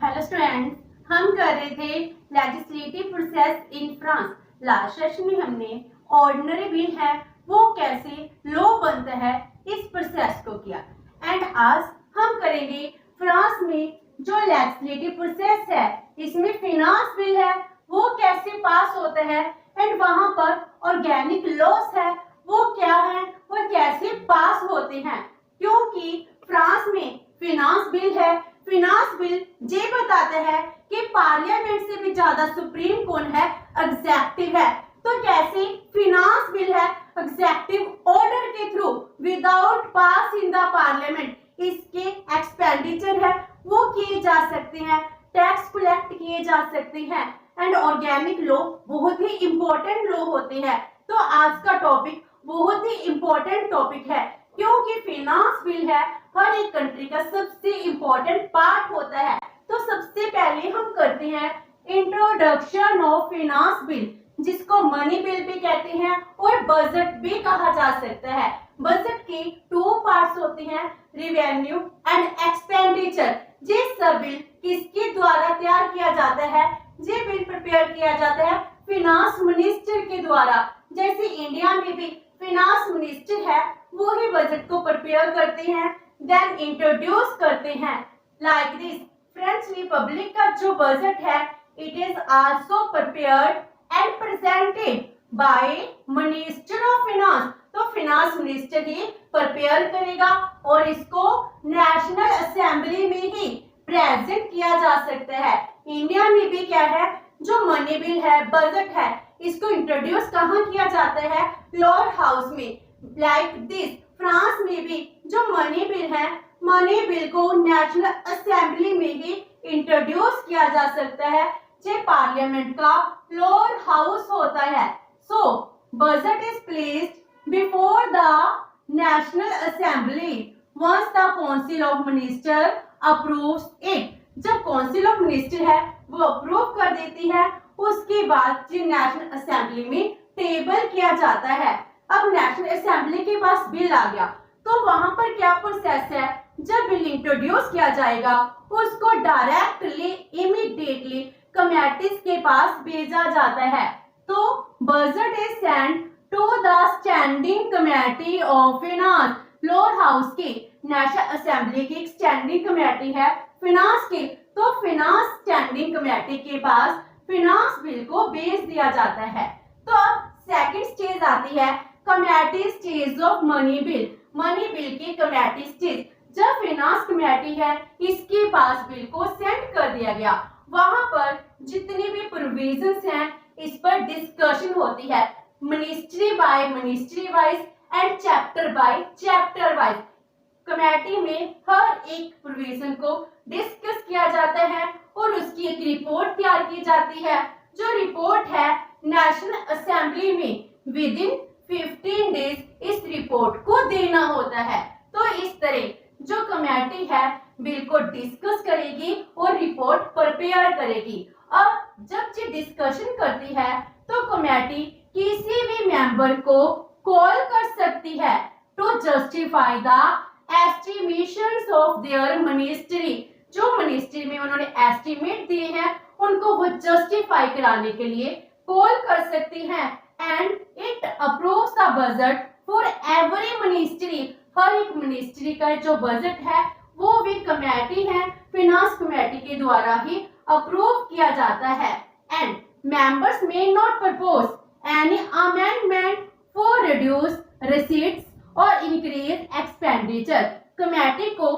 Hello students, हम कर रहे थे legislative process in France. Last session में हमने ऑर्डिनरी बिल है वो कैसे लॉ बनता है इस प्रोसेस को किया एंड आज हम करेंगे फ्रांस में जो लेजिस्लेटिव प्रोसेस है इसमें फिनांस बिल है वो कैसे पास होता है एंड वहां पर ऑर्गेनिक लॉस है वो क्या है वो कैसे पास होते हैं, क्योंकि फ्रांस में फिनांस बिल है। फिनांस बिल ये बताता है कि पार्लियामेंट से भी ज्यादा सुप्रीम कौन है, एग्जेक्टिव है। तो कैसे फिनांस बिल है एग्जेक्टिव ऑर्डर के through without pass in the parliament इसके एक्सपेंडिचर है वो किए जा सकते हैं, टैक्स कलेक्ट किए जा सकते हैं एंड ऑर्गेनिक लॉ बहुत ही इंपॉर्टेंट लॉ होते हैं। तो आज का टॉपिक बहुत ही इंपॉर्टेंट टॉपिक है क्योंकि फिनांस बिल है हर एक कंट्री का सबसे इंपॉर्टेंट पार्ट होता है। तो सबसे पहले हम करते हैं इंट्रोडक्शन ऑफ फिनांस बिल, जिसको मनी बिल भी कहते हैं और बजट भी कहा जा सकता है। बजट के टू पार्ट्स होते हैं, रेवेन्यू एंड एक्सपेंडिचर। ये सब बिल किसके द्वारा तैयार किया जाता है? ये बिल प्रिपेयर किया जाता है फिनांस मिनिस्टर के द्वारा। जैसे इंडिया में भी फिनांस मिनिस्टर है वो ही बजट को प्रिपेयर करते हैं देन इंट्रोड्यूस करते हैं। लाइक दिस फ्रेंच रिपब्लिक का जो बजट है it is also prepared and presented by minister of finance. तो फिनांस मिनिस्टर ही प्रिपेयर करेगा और इसको नेशनल असेंबली में ही प्रेजेंट किया जा सकता है। इंडिया में भी क्या है, जो मनी बिल है बजट है इसको इंट्रोड्यूस कहाँ किया जाता है? लोअर हाउस में। लाइक दिस फ्रांस में भी जो मनी बिल है मनी बिल को नेशनल असेंबली में ही इंट्रोड्यूस किया जा सकता है, जो पार्लियामेंट का लोअर हाउस होता है। So budget is placed before the national assembly once the council of minister approves it. जब काउंसिल ऑफ मिनिस्टर है वो अप्रूव कर देती है उसके बाद जो नेशनल असेंबली में टेबल किया जाता है। अब नेशनल असेंबली के पास बिल आ गया तो वहां पर क्या प्रोसेस है, जब बिल इंट्रोड्यूस किया जाएगा उसको डायरेक्टली इमीडिएटली कमेटीज के पास भेजा जाता है। तो budget is sent to the standing committee of finance. Lower house की नेशनल असेंबली की एक स्टैंडिंग कमेटी है फिनांस की, तो फिनांस स्टैंडिंग कमेटी के पास फिनांस बिल को भेज दिया जाता है। तो अब सेकंड स्टेज आती है committee stage of money bill. Money bill की कमेटी स्टेज, जब फिनांस कमेटी है इसके पास बिल को सेंड कर दिया गया, वहां पर जितनी भी प्रोविजंस हैं इस पर डिस्कशन होती है ministry by ministry wise and chapter by chapter wise. Committee में हर एक प्रोविजन को डिस्कस किया जाता है और उसकी एक रिपोर्ट तैयार की जाती है। जो रिपोर्ट है नेशनल असेंबली में विद इन 15 डेज इस रिपोर्ट को देना होता है। तो इस तरह जो कमेटी है बिल को डिस्कस करेगी और रिपोर्ट प्रिपेयर करेगी। अब जब ये डिस्कशन करती है तो कमेटी किसी भी मेंबर को कॉल कर सकती है to justify the estimations of their ministry. जो मिनिस्ट्री में उन्होंने एस्टिमेट दिए हैं उनको वो जस्टिफाई कराने के लिए कॉल कर सकती हैं and it approves the budget for every ministry. हर एक मिनिस्ट्री का जो बजट है वो भी कमेटी है फिनांस कमेटी के द्वारा ही अप्रूव किया जाता है and members may not propose any amendment for reduce receipts और इंक्रीज एक्सपेंडिचर। कमेटी को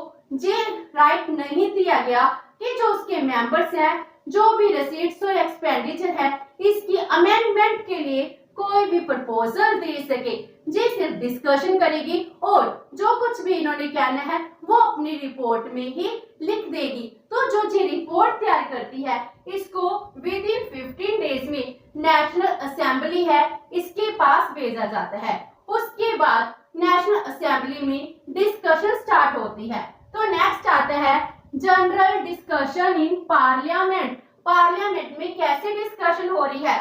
ये राइट नहीं दिया गया कि जो उसके मेंबर्स हैं जो भी रिसीट्स और एक्सपेंडिचर है इसकी अमेंडमेंट के लिए कोई भी प्रपोजल दे सके। ये सिर्फ डिस्कशन करेगी और जो कुछ भी इन्होंने कहना है वो अपनी रिपोर्ट में ही लिख देगी। तो जो ये रिपोर्ट तैयार करती है इसको विद इन 15 डेज में नेशनल असेंबली है इसके पास भेजा जाता है। उसके बाद नेशनल असेंबली में डिस्कशन स्टार्ट होती है। तो नेक्स्ट आता है general discussion in parliament. Parliament में कैसे डिस्कशन हो रही है,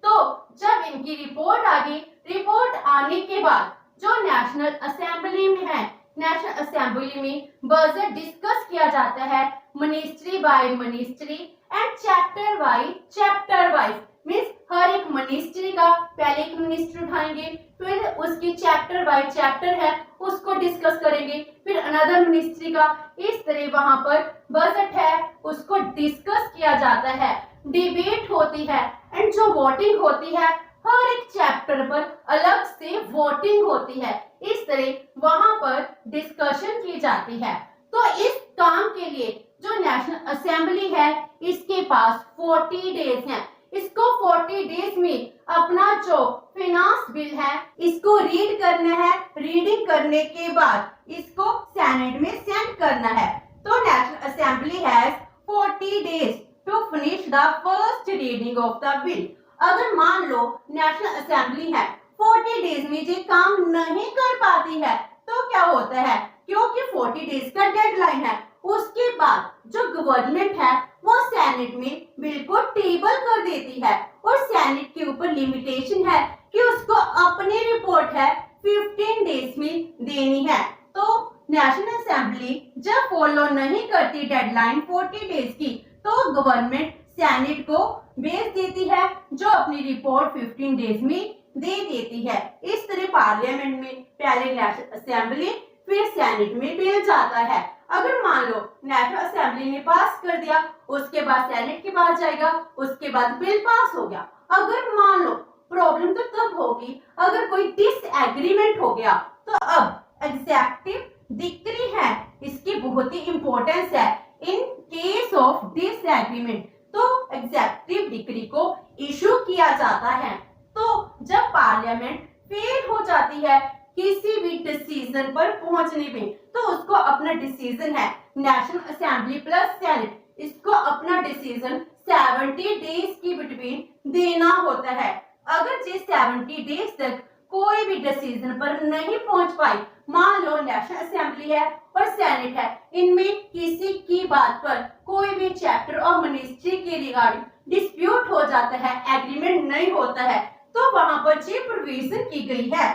तो जब इनकी रिपोर्ट आ गई, रिपोर्ट आने के बाद जो नेशनल असेंबली में है नेशनल असेंबली में बजट डिस्कस किया जाता है ministry by ministry and chapter by chapter wise. Means हर एक मिनिस्ट्री का पहले एक मिनिस्ट्री उठाएंगे, फिर उसकी चैप्टर बाय चैप्टर है उसको डिस्कस करेंगे, फिर अनदर मिनिस्ट्री का। इस तरह वहां पर बजट है उसको डिस्कस किया जाता है, डिबेट होती है एंड जो वोटिंग होती है हर एक चैप्टर पर अलग से वोटिंग होती है। इस तरह वहां पर डिस्कशन की जाती है। तो इस काम के लिए जो नेशनल असेंबली है इसके पास 40 डेज हैं। इसको 40 डेज में अपना जो फिनांस बिल है इसको रीड करना है। रीडिंग करने के बाद इसको सेनेट में सेंड करना है। तो national assembly has 40 days to finish the first reading of the bill. अगर मान लो नेशनल असेंबली है 40 डेज में ये काम नहीं कर पाती है तो क्या होता है, क्योंकि 40 डेज का डेडलाइन है, उसके बाद जो गवर्नमेंट है वो सेनेट में बिल को टेबल कर देती है और सेनेट के ऊपर लिमिटेशन है कि उसको अपनी रिपोर्ट है 15 डेज में देनी है। तो नेशनल असेंबली जब फॉलो नहीं करती डेडलाइन 40 डेज की तो गवर्नमेंट सेनेट को भेज देती है जो अपनी रिपोर्ट 15 डेज में दे देती है। इस तरह पार्लियामेंट में पहले नेशनल असेंबली फिर सेनेट में बिल जाता है। अगर मान लो नेशनल असेंबली ने पास कर दिया उसके बाद सेनेट के पास जाएगा, उसके बाद बिल पास हो गया। अगर मान लो प्रॉब्लम तो तब होगी अगर कोई डिसएग्रीमेंट हो गया। तो अब एग्जेक्टिव डिक्री है इसकी बहुत ही इंपॉर्टेंस है इन केस ऑफ डिसएग्रीमेंट। तो एग्जेक्टिव डिक्री को इशू किया जाता है। तो जब पार्लियामेंट फेल हो जाती है किसी भी डिसीजन पर पहुंचने में तो उसको अपना डिसीजन है नेशनल असेंबली प्लस सेनेट, इसको अपना डिसीजन 70 डेज की बिटवीन देना होता है। अगर जिस 70 डेज तक कोई भी डिसीजन पर नहीं पहुंच पाई, मान लो नेशनल असेंबली है और सेनेट है, इनमें किसी की बात पर कोई भी चैप्टर और मिनिस्ट्री के रिगार्डिंग डिस्प्यूट हो जाता है, एग्रीमेंट नहीं होता है, तो वहां पर ये प्रोविजन की गई है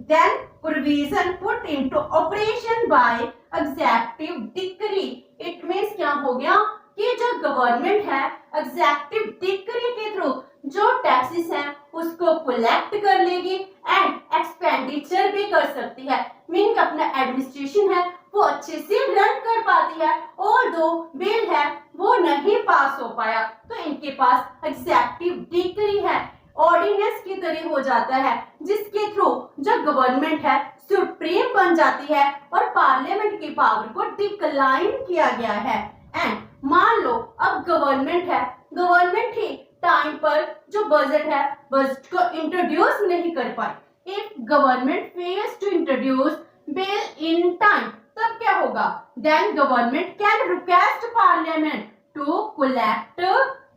then provision put into operation by executive decree। it means क्या हो गया कि जो गवर्नमेंट है एग्जेक्टिव डिक्री के थ्रू जो टैक्सेस हैं उसको कलेक्ट कर लेगी एंड एक्सपेंडिचर भी कर सकती है। मीन अपना एडमिनिस्ट्रेशन है वो अच्छे से रन कर पाती है और जो बिल है वो नहीं पास हो पाया तो इनके पास एग्जेक्टिव डिक्री है, ऑर्डिनेंस की तरह हो जाता है जिसके थ्रू जो गवर्नमेंट है सुप्रीम बन जाती है और पार्लियामेंट की पावर को डिक्लाइन किया गया है। एंड मान लो अब गवर्नमेंट है, गवर्नमेंट ही टाइम पर जो बजट है बजट को इंट्रोड्यूस नहीं कर पाई। If government fails to introduce bill in time तब क्या होगा, then government can request parliament to collect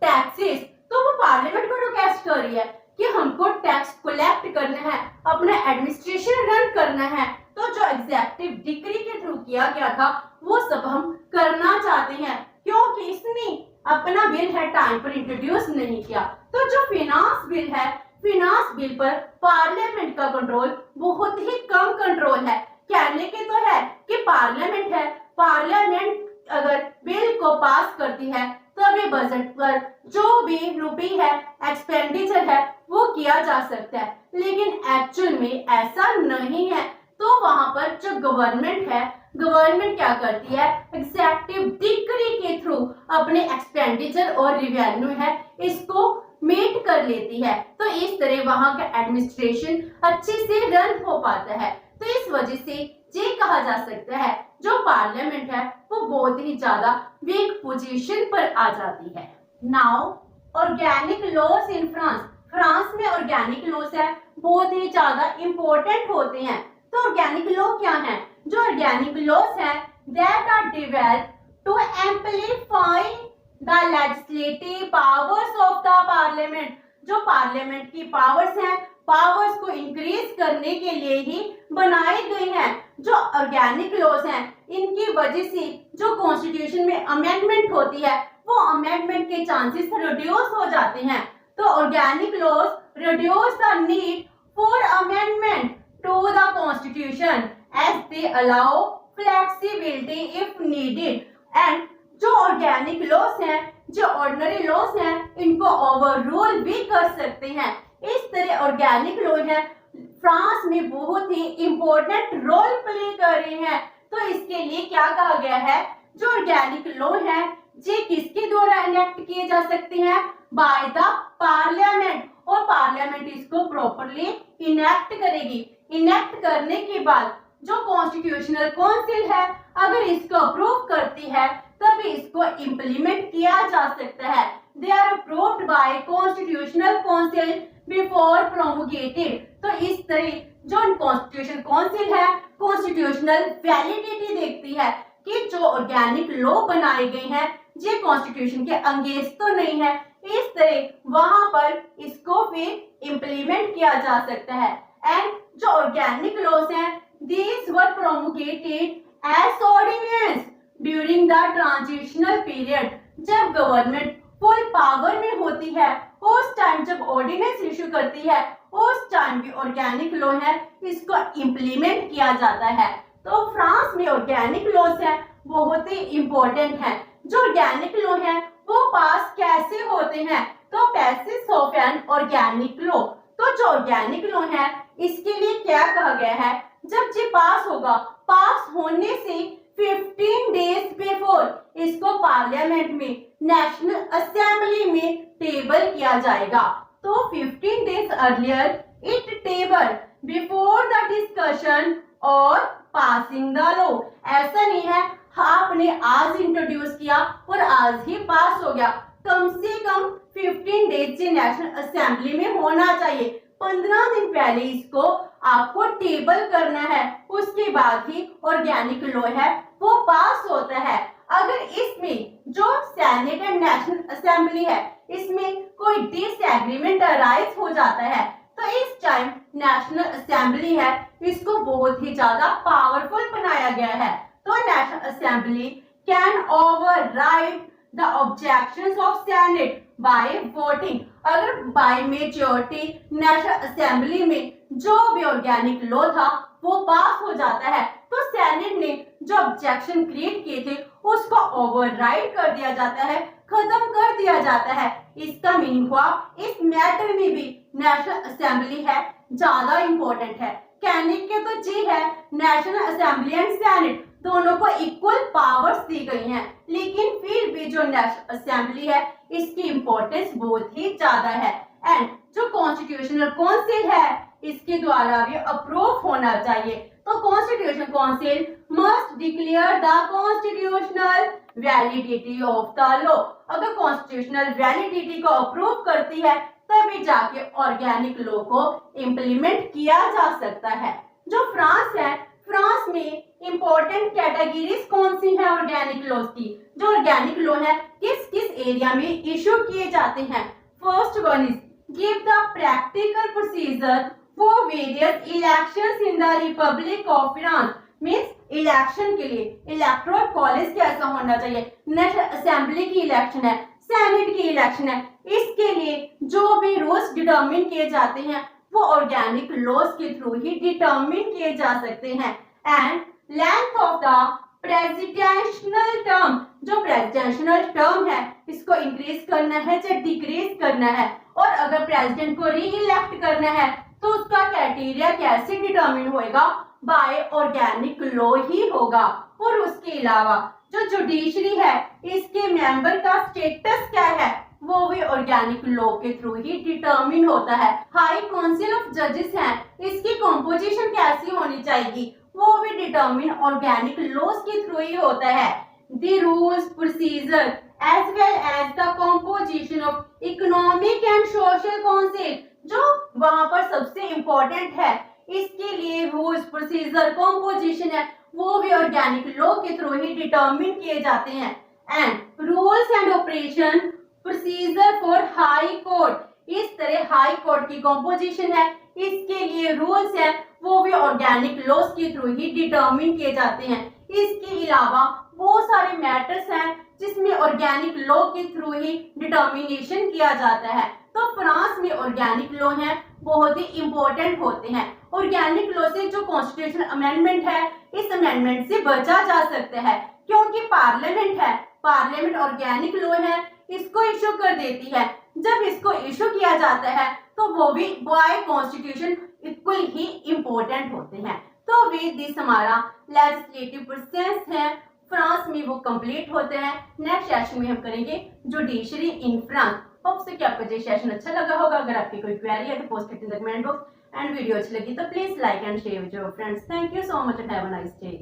taxes. तो वो पार्लियामेंट को रिक्वेस्ट कर रही है कि हमको टैक्स कलेक्ट करना है, अपना एडमिनिस्ट्रेशन रन करना है। तो जो एग्जेक्टिव डिक्री के थ्रू किया गया था वो सब हम करना चाहते हैं क्योंकि इसने अपना बिल है टाइम पर इंट्रोड्यूस नहीं किया। तो जो फिनांस बिल है, फिनांस बिल पर पार्लियामेंट का कंट्रोल बहुत ही कम कंट्रोल है। कहने के तो है कि पार्लियामेंट है, पार्लियामेंट अगर बिल को पास करती है तभी बजट पर जो भी रुपए है एक्सपेंडिचर है वो किया जा सकता है, लेकिन एक्चुअल में ऐसा नहीं है। तो वहां पर जो गवर्नमेंट है, गवर्नमेंट क्या करती है एग्जेक्टिव डिक्री के थ्रू अपने एक्सपेंडिचर और रिवेन्यू है इसको मीट कर लेती है। तो इस तरह वहां का एडमिनिस्ट्रेशन अच्छे से रन हो पाता है। तो इस वजह से ये कहा जा सकता है जो पार्लियामेंट है वो बहुत ही ज्यादा वीक पोजीशन पर आ जाती है। Now organic loss in France, France में ऑर्गेनिक लॉस है बहुत ही ज्यादा इंपॉर्टेंट होते हैं। तो ऑर्गेनिक लॉ क्या है, जो ऑर्गेनिक लॉस है that are developed to amplify the legislative powers of the parliament. जो पार्लियामेंट की पावर्स हैं, पावर्स को इंक्रीज करने के लिए ही बनाई गई हैं। जो ऑर्गेनिक लॉस हैं इनकी वजह से जो कॉन्स्टिट्यूशन में अमेंडमेंट होती है वो अमेंडमेंट के चांसेस रिड्यूस हो जाते हैं। तो organic laws reduce the need for amendment to the constitution as they allow flexibility if needed. And जो ऑर्गेनिक लॉस हैं, जो ऑर्डिनरी लॉस हैं, इनको ओवररूल भी कर सकते हैं। इस तरह ऑर्गेनिक लॉ है फ्रांस में बहुत ही इंपॉर्टेंट रोल प्ले कर रहे हैं। तो इसके लिए क्या कहा गया है, जो ऑर्गेनिक लॉ है ये किसके द्वारा इनेक्ट किए जा सकते हैं, बाय द पार्लियामेंट, और पार्लियामेंट इसको प्रॉपरली इनेक्ट करेगी। इनेक्ट करने के बाद जो कॉन्स्टिट्यूशनल काउंसिल है अगर इसको अप्रूव करती है तभी इसको इम्प्लीमेंट किया जा सकता है। They are approved by constitutional council before promulgated. तो इस तरह जो कॉन्स्टिट्यूशन काउंसिल है कॉन्स्टिट्यूशनल वैलिडिटी देखती है कि जो ऑर्गेनिक लॉ बनाए गए हैं ये कॉन्स्टिट्यूशन के अगेंस्ट तो नहीं है, इस तरह वहां पर इसको फिर इम्प्लीमेंट किया जा सकता है। एंड जो ऑर्गेनिक लॉस हैं these were promulgated as ordinance during the transitional period। जब गवर्नमेंट फुल पावर में होती है उस टाइम जब ऑर्डिनेंस इशू करती है उस टाइम भी ऑर्गेनिक लॉ है इसको इम्प्लीमेंट किया जाता है। तो फ्रांस में ऑर्गेनिक लॉस है बहुत ही इंपॉर्टेंट है। जो ऑर्गेनिक लॉ है वो पास कैसे होते हैं, तो passage of an organic law. तो जो ऑर्गेनिक लॉ है इसके लिए क्या कहा गया है, जब ये पास होगा, पास होने से 15 डेज बिफोर इसको पार्लियामेंट में नेशनल असेंबली में टेबल किया जाएगा। तो 15 days earlier it table before the discussion और पासिंग द लॉ। ऐसा नहीं है आपने आज इंट्रोड्यूस किया और आज ही पास हो गया, कम से कम 15 डेज से नेशनल असेंबली में होना चाहिए। 15 दिन पहले इसको आपको टेबल करना है, उसके बाद ही ऑर्गेनिक लॉ है वो पास होता है। अगर इसमें जो सेनेट एंड नेशनल असेंबली है इसमें कोई डिसएग्रीमेंट अराइज हो जाता है तो इस टाइम नेशनल असेंबली है इसको बहुत ही ज्यादा पावरफुल बनाया गया है। तो national assembly can override the objections of senate by voting. अगर बाय मेजॉरिटी नेशनल असेंबली में जो भी ऑर्गेनिक लॉ था वो पास हो जाता है तो सेनेट ने जो ऑब्जेक्शन क्रिएट किए थे उसको ओवरराइड कर दिया जाता है, खत्म कर दिया जाता है। इसका मीनिंग हुआ इस मैटर में भी नेशनल असेंबली है ज्यादा इंपॉर्टेंट है। कहने के तो जी है नेशनल असेंबली एंड सेनेट दोनों को इक्वल पावर्स दी गई हैं, लेकिन फिर भी जो नेशनल असेंबली है इसकी इंपॉर्टेंस बहुत ही ज्यादा है। एंड जो कॉन्स्टिट्यूशनल काउंसिल है इसके द्वारा भी अप्रूव होना चाहिए। तो constitution council must declare the constitutional validity of the law. अगर कॉन्स्टिट्यूशनल वैलिडिटी को अप्रूव करती है तभी जाके ऑर्गेनिक लॉ को इम्प्लीमेंट किया जा सकता है। जो फ्रांस है, फ्रांस में इंपॉर्टेंट कैटेगरीज कौन सी है ऑर्गेनिक लॉज की, जो ऑर्गेनिक लॉ है किस किस एरिया में इशू किए जाते हैं। First one is give the practical procedure for various elections in the Republic of France. Means election के लिए इलेक्टोरल कॉलेज कैसा होना चाहिए, नेशनल असेंबली की इलेक्शन है, सेनेट की इलेक्शन है, इसके लिए जो भी रूल्स डिटरमिन किए जाते हैं वो ऑर्गेनिक लॉज के थ्रू ही डिटरमिन किए जा सकते हैं। And length of the presidential term, जो प्रेसिडेंशियल टर्म है इसको इंक्रीज करना है या डिक्रीज करना है, और अगर प्रेसिडेंट को री इलेक्ट करना है तो उसका क्राइटेरिया कैसे डिटरमिन होएगा, बाय ऑर्गेनिक लॉ ही होगा। और उसके अलावा जो जुडिशरी है इसके मेंबर का स्टेटस क्या है वो भी ऑर्गेनिक लॉ के थ्रू ही डिटरमिन होता है। हाई काउंसिल ऑफ जजेस हैं इसकी कंपोजिशन कैसी होनी चाहिए वो भी डिटरमिन ऑर्गेनिक लॉज के थ्रू ही होता है। The rules procedure as well as the composition of economic and social council, जो वहां पर सबसे इम्पोर्टेंट है, इसके लिए रूल्स प्रोसीजर कंपोजिशन है वो भी ऑर्गेनिक लॉ के थ्रू ही डिटरमिन किए जाते हैं। And rules and operation procedure for high court, इस तरह हाई कोर्ट की कंपोजिशन है इसके लिए रूल्स है वो भी ऑर्गेनिक लॉज के थ्रू ही डिटरमिन किए जाते हैं। इसके अलावा बहुत सारे मैटर्स हैं जिसमें ऑर्गेनिक लॉ के थ्रू ही डिटर्मिनेशन किया जाता है। तो फ्रांस में ऑर्गेनिक लॉ है बहुत ही इंपॉर्टेंट होते हैं। ऑर्गेनिक लॉ से जो कॉन्स्टिट्यूशन अमेंडमेंट है, इस अमेंडमेंट से बचा जा सकता है, क्योंकि पार्लियामेंट है, पार्लियामेंट ऑर्गेनिक लॉ है, इसको इशू कर देती है। जब इसको इशू किया जाता है तो वो भी बाय कॉन्स्टिट्यूशन इक्वल ही इंपॉर्टेंट होते हैं। तो विद दिस हमारा लेजिस्लेटिव प्रोसेस है फ्रांस में वो कंप्लीट होते हैं। नेक्स्ट सेशन में हम करेंगे जुडिशरी इन फ्रांस। होप से कि आपको ये सेशन अच्छा लगा होगा। अगर आपकी कोई क्वेरी है तो पोस्ट करते हैं कमेंट बॉक्स। एंड वीडियो अच्छी लगी तो please like and share with your friends. Thank you so much and have a nice day.